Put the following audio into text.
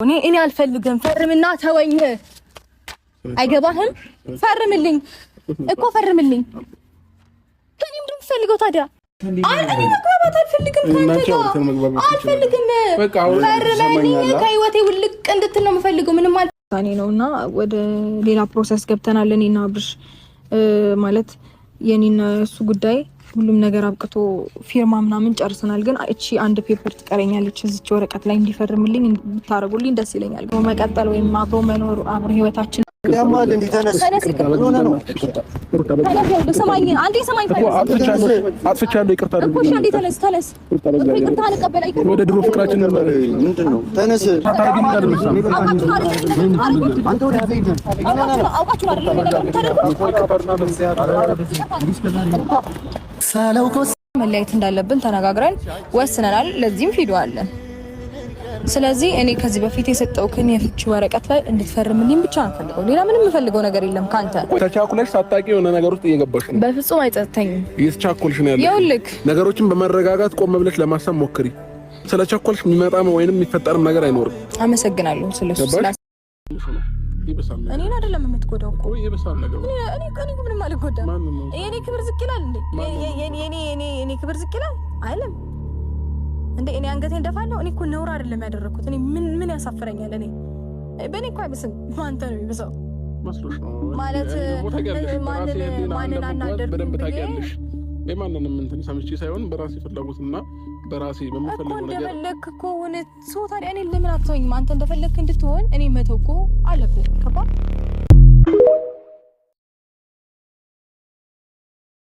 እኔ አልፈልግም። ፈርምና ተወኝ። አይገባህም? ፈርምልኝ እኮ ፈርምልኝ። ከኔ ምንድን ነው የምትፈልገው ታዲያ? እኔ መግባባት አልፈልግም ካንተ ጋር አልፈልግም። ፈርምልኝ። ከህይወቴ ውልቅ እንድትል ነው የምፈልገው። ምንም አልታኔ ነውና ወደ ሌላ ፕሮሰስ ገብተናል። እኔና አብርሽ ማለት የኔና እሱ ጉዳይ ሁሉም ነገር አብቅቶ ፊርማ ምናምን ጨርሰናል። ግን እቺ አንድ ፔፐር ትቀረኛለች እዚች ወረቀት ላይ እንዲፈርምልኝ ብታረጉልኝ ደስ ይለኛል። መቀጠል ወይም አብሮ መኖር አብሮ ህይወታችን ያማል እንዴ ተነስ ሰማኝ አንዴ ሰማኝ አጥፍቻለሁ ይቅርታ አድርጉ እሺ አንዴ ተነስ ይቅርታ አልቀበል አይከብም ወደ ድሮ ፍቅራችን ምንድነው ተነስ አንተ ወደ ዘይት አውቃችሁ አይደል መለያየት እንዳለብን ተነጋግረን ወስነናል። ለዚህም ቪዲዮ አለን። ስለዚህ እኔ ከዚህ በፊት የሰጠውክን የፍቺ ወረቀት ላይ እንድትፈርምልኝ ብቻ ነው ፈልገው። ሌላ ምንም የምፈልገው ነገር የለም ካንተ። ተቻኩለሽ ሳታውቂ የሆነ ነገር ውስጥ እየገባሽ ነው። በፍጹም አይጸጽተኝም። እየተቻኮልሽ ነው ያለው። ይኸውልህ ነገሮችን በመረጋጋት ቆም ብለሽ ለማሰብ ሞክሪ። ስለቻኮልሽ የሚመጣም ወይንም የሚፈጠርም ነገር አይኖርም። አመሰግናለሁ ስለሱ እኔን አይደለም የምትጎዳው እኮ ይበሳል ነገር እኔ ምንም አልጎዳም። የኔ ክብር ዝቅ ይላል እንዴ? የኔ ክብር ዝቅ ይላል አይደለም እንዴ? እኔ አንገቴን ደፋለሁ። እኔ እኮ ነውር አይደለም ያደረኩት። እኔ ምን ያሳፍረኛል? እኔ በእኔ እኮ አይመስልም። ማንተ ነው የሚበሳው መስሎሽ ነው ማለት ማንን አናደርኩ በደንብ ታውቂያለሽ። የማንንም እንትን ሰምቼ ሳይሆን በራሴ ፍላጎትና በራሴ በመፈለገው ነገር እንደፈለክ እኮ ሆነ። ታዲያ እኔ ለምን አትተወኝም? አንተ እንደፈለክ እንድትሆን እኔ መተው እኮ አለብህ። ከባድ